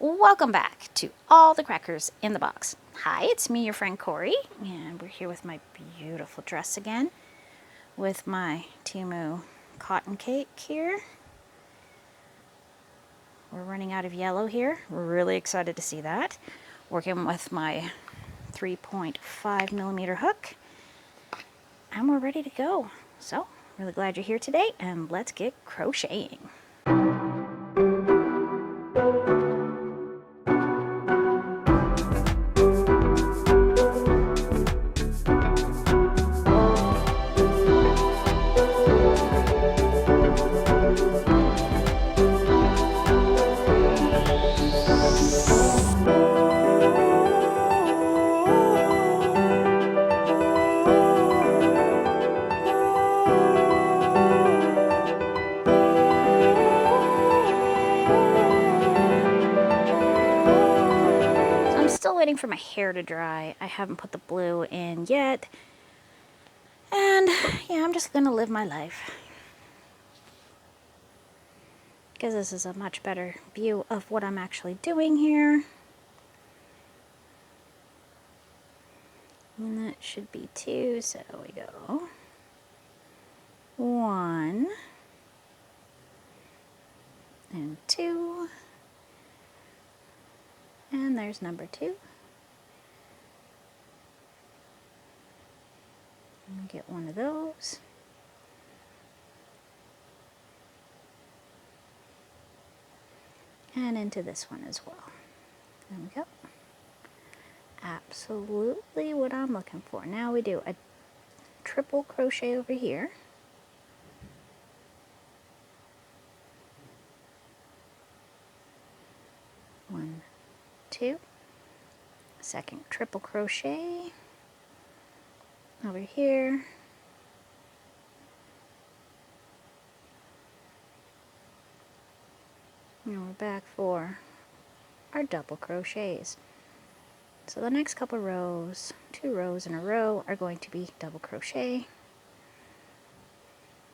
Welcome back to All the Crackers in the Box. Hi, it's me, your friend Corey, and we're here with my beautiful dress again, with my Timu cotton cake here. We're running out of yellow here. We're really excited to see that. Working with my 3.5 millimeter hook, and we're ready to go. So, really glad you're here today, and let's get crocheting. Still waiting for my hair to dry. I haven't put the blue in yet. And yeah, I'm just gonna live my life, because this is a much better view of what I'm actually doing here. And that should be 2, so we go 1 and 2. And there's number 2. And get one of those. And into this one as well. There we go. Absolutely what I'm looking for. Now we do a triple crochet over here. One, 2. Second triple crochet over here. And we're back for our double crochets. So the next couple rows, 2 rows in a row, are going to be double crochet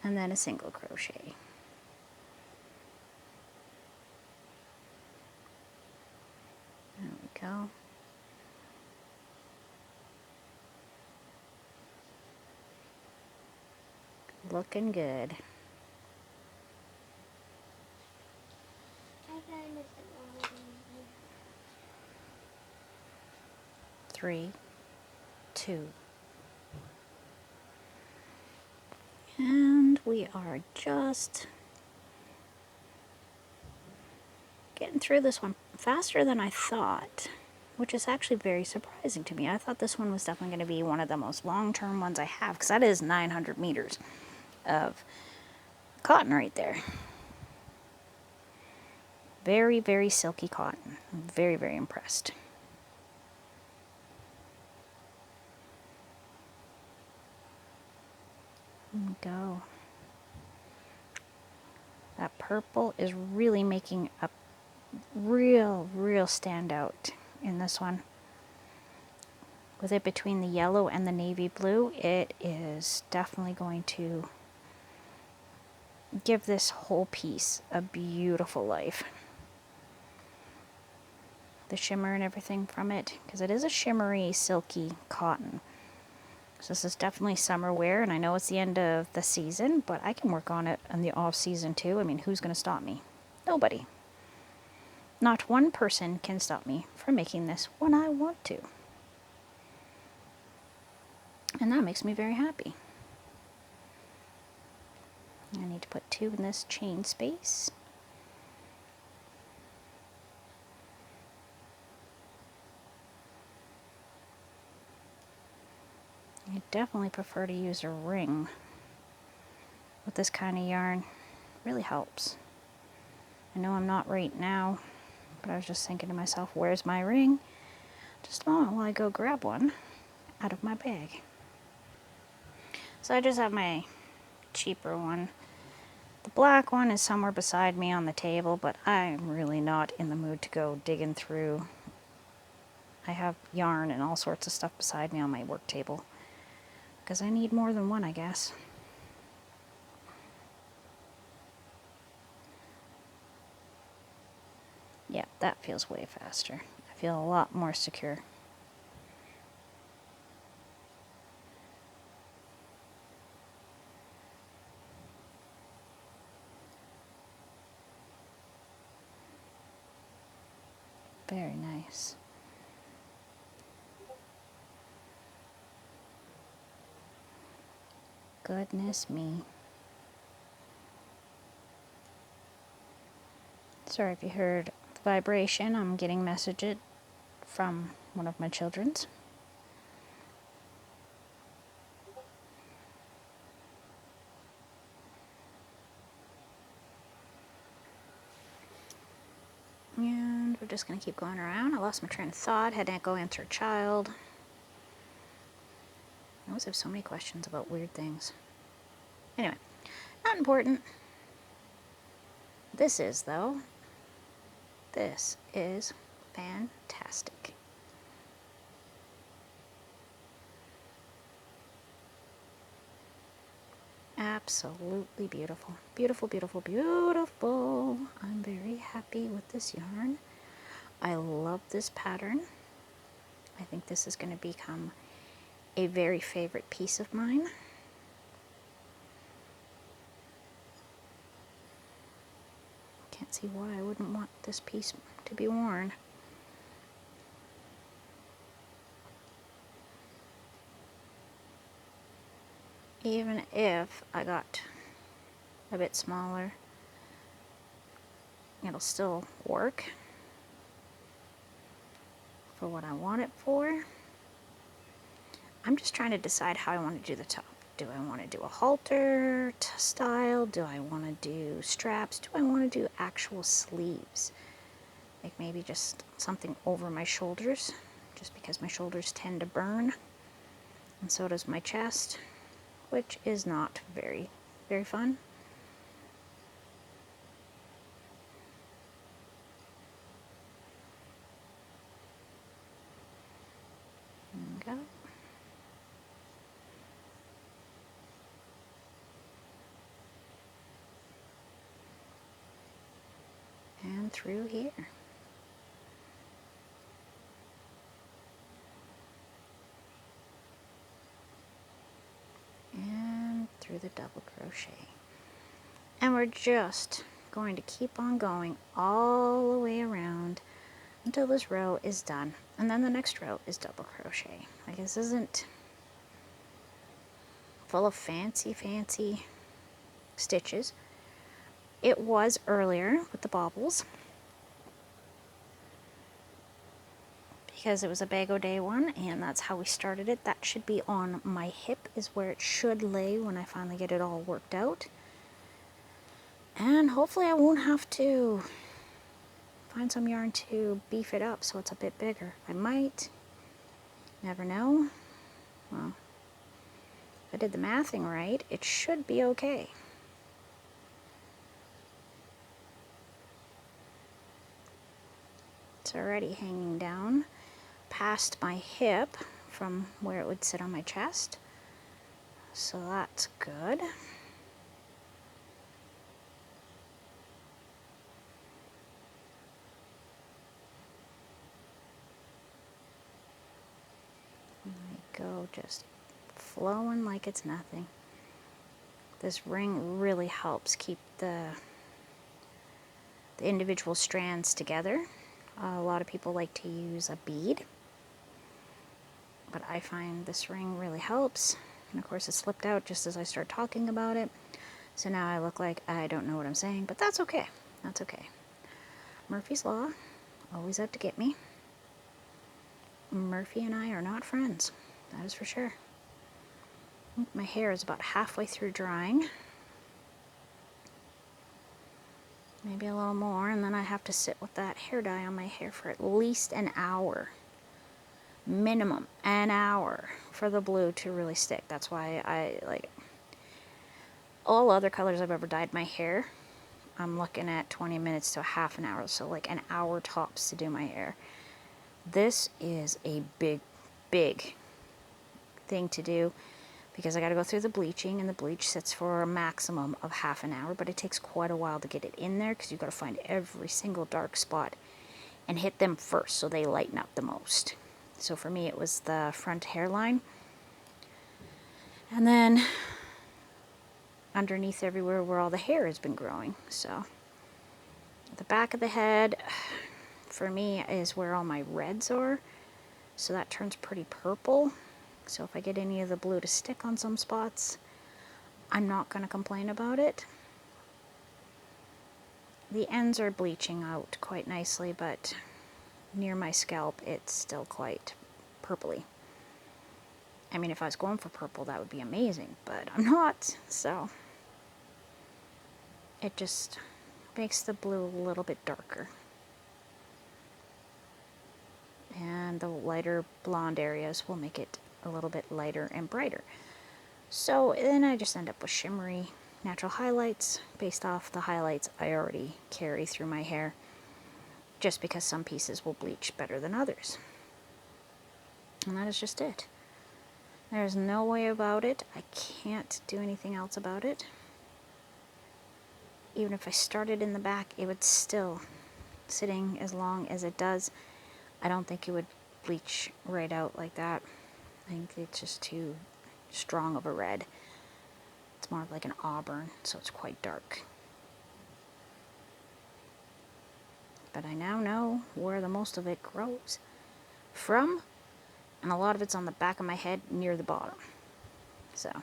and then a single crochet. There we go. Looking good. 3, 2. And we are just getting through this one faster than I thought, which is actually very surprising to me. I thought this one was definitely going to be one of the most long-term ones I have, because that is 900 meters of cotton right there. Very, very silky cotton. I'm very, very impressed. There we go. That purple is really making a real standout in this one. With it between the yellow and the navy blue, it is definitely going to give this whole piece a beautiful life. The shimmer and everything from it, because it is a shimmery, silky cotton. So this is definitely summer wear, and I know it's the end of the season, but I can work on it in the off season too. I mean, who's going to stop me? Nobody. Not one person can stop me from making this when I want to. And that makes me very happy. I need to put 2 in this chain space. I definitely prefer to use a ring with this kind of yarn. It really helps. I know I'm not right now, but I was just thinking to myself, where's my ring? Just a moment while I go grab one out of my bag. So I just have my cheaper one. The black one is somewhere beside me on the table, but I'm really not in the mood to go digging through. I have yarn and all sorts of stuff beside me on my work table, because I need more than one, I guess. Yeah, That feels way faster. I feel a lot more secure. Very nice. Goodness me. Sorry if you heard the vibration. I'm getting messages from one of my children's. And we're just going to keep going around. I lost my train of thought. Had to go answer a child. I always have so many questions about weird things. Anyway, not important. This is, though. This is fantastic. Absolutely beautiful. Beautiful, beautiful, beautiful. I'm very happy with this yarn. I love this pattern. I think this is going to become a very favorite piece of mine. Can't see why I wouldn't want this piece to be worn. Even if I got a bit smaller, it'll still work for what I want it for. I'm just trying to decide how I want to do the top. Do I want to do a halter style? Do I want to do straps? Do I want to do actual sleeves? Like maybe just something over my shoulders, just because my shoulders tend to burn, and so does my chest, which is not very, very fun. There we go. And through here. And through the double crochet. And we're just going to keep on going all the way around until this row is done. And then the next row is double crochet. Like, this isn't full of fancy, fancy stitches. It was earlier with the baubles, because it was a Bag O Day one, and that's how we started it. That should be on my hip, is where it should lay when I finally get it all worked out. And hopefully I won't have to find some yarn to beef it up so it's a bit bigger. I might. Never know. Well, if I did the mathing right, it should be okay. It's already hanging down past my hip from where it would sit on my chest. So that's good. There we go, just flowing like it's nothing. This ring really helps keep the individual strands together. A lot of people like to use a bead, but I find this ring really helps. And of course it slipped out just as I start talking about it, so now I look like I don't know what I'm saying, but that's okay. That's okay. Murphy's Law, always out to get me. Murphy and I are not friends, that is for sure. My hair is about halfway through drying. Maybe a little more, and then I have to sit with that hair dye on my hair for at least an hour. Minimum an hour for the blue to really stick. That's why I like all other colors I've ever dyed my hair. I'm looking at 20 minutes to a half an hour, so like an hour tops to do my hair. This is a big, big thing to do, because I got to go through the bleaching, and the bleach sits for a maximum of half an hour, but it takes quite a while to get it in there, because you've got to find every single dark spot and hit them first so they lighten up the most. So for me it was the front hairline, and then underneath everywhere where all the hair has been growing. So the back of the head for me is where all my reds are, so that turns pretty purple. So if I get any of the blue to stick on some spots, I'm not going to complain about it. The ends are bleaching out quite nicely, but near my scalp it's still quite purpley. I mean, if I was going for purple, that would be amazing, but I'm not, so it just makes the blue a little bit darker. And the lighter blonde areas will make it a little bit lighter and brighter. So then I just end up with shimmery natural highlights based off the highlights I already carry through my hair, just because some pieces will bleach better than others. And that is just it. There's no way about it. I can't do anything else about it. Even if I started in the back, it would still, sitting as long as it does, I don't think it would bleach right out like that. I think it's just too strong of a red. It's more of like an auburn, so it's quite dark. But I now know where the most of it grows from, and a lot of it's on the back of my head near the bottom. So,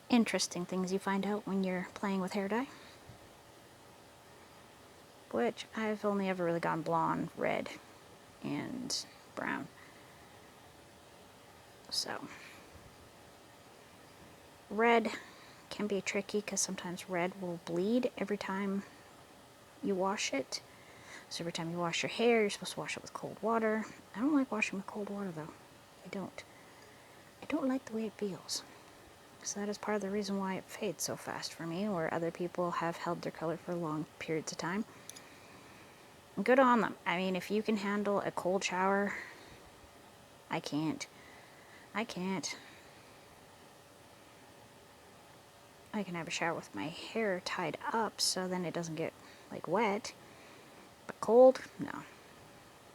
interesting things you find out when you're playing with hair dye. Which I've only ever really gone blonde, red, and brown. So, red can be tricky because sometimes red will bleed every time you wash it. So every time you wash your hair, you're supposed to wash it with cold water. I don't like washing with cold water though. I don't like the way it feels. So that is part of the reason why it fades so fast for me, where other people have held their color for long periods of time. Good on them. I mean, if you can handle a cold shower, I can't. I can have a shower with my hair tied up so then it doesn't get like wet. But cold? No.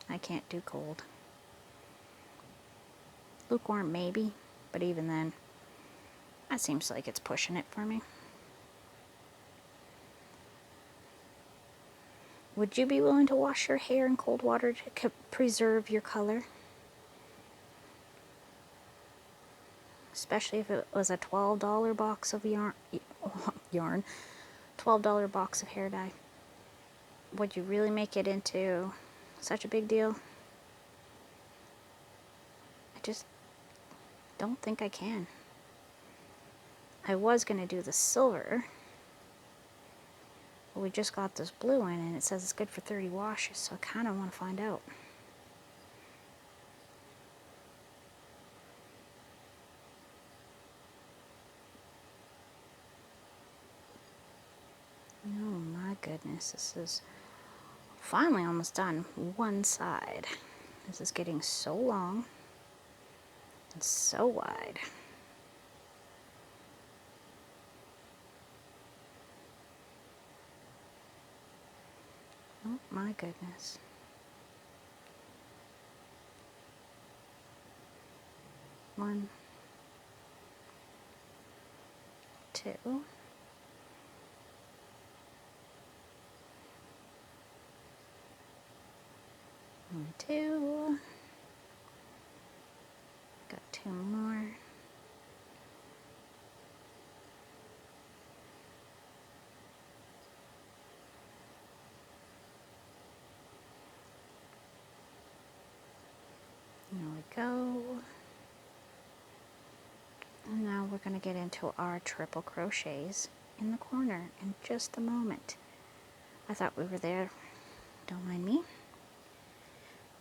I can't do cold. Lukewarm maybe, but even then, that seems like it's pushing it for me. Would you be willing to wash your hair in cold water to preserve your color? Especially if it was a $12 box of yarn, $12 box of hair dye. Would you really make it into such a big deal? I just don't think I can. I was going to do the silver, but we just got this blue in and it says it's good for 30 washes, so I kind of want to find out. Oh my goodness, this is finally almost done. One side. This is getting so long and so wide. Oh my goodness. One, two, one, two, got two more. There we go. And now we're going to get into our triple crochets in the corner in just a moment. I thought we were there. Don't mind me.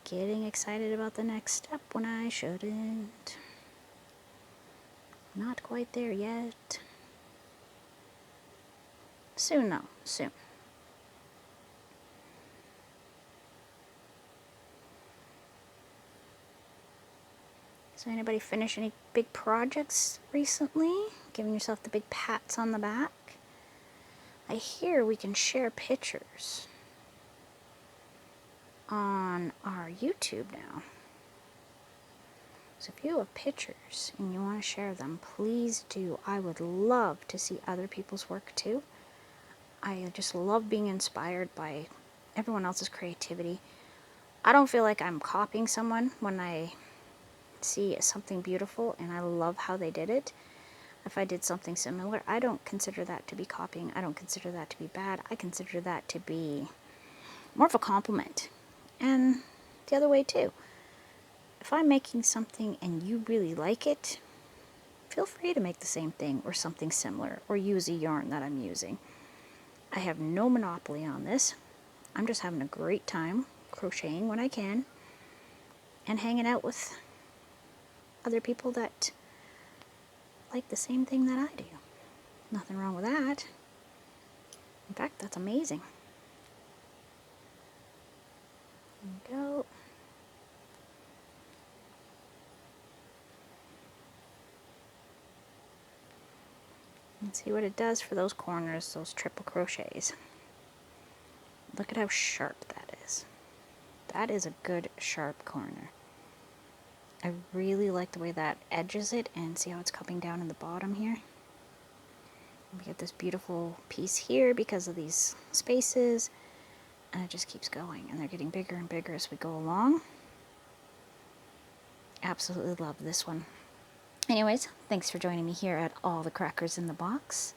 Getting excited about the next step when I shouldn't. Not quite there yet. Soon though, soon. So anybody finish any big projects recently? Giving yourself the big pats on the back? I hear we can share pictures. on our YouTube now. So if you have pictures and you want to share them, please do. I would love to see other people's work too. I just love being inspired by everyone else's creativity. I don't feel like I'm copying someone when I see something beautiful and I love how they did it. If I did something similar, I don't consider that to be copying. I don't consider that to be bad. I consider that to be more of a compliment. And the other way too. If I'm making something and you really like it, feel free to make the same thing or something similar, or use a yarn that I'm using. I have no monopoly on this. I'm just having a great time crocheting when I can and hanging out with other people that like the same thing that I do. Nothing wrong with that. In fact, that's amazing. There we go. And see what it does for those corners, those triple crochets. Look at how sharp that is. That is a good sharp corner. I really like the way that edges it, and see how it's coming down in the bottom here. We get this beautiful piece here because of these spaces, and it just keeps going, and they're getting bigger and bigger as we go along. Absolutely love this one. Anyways, thanks for joining me here at All the Crackers in the Box,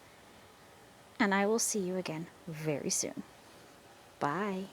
and I will see you again very soon. Bye.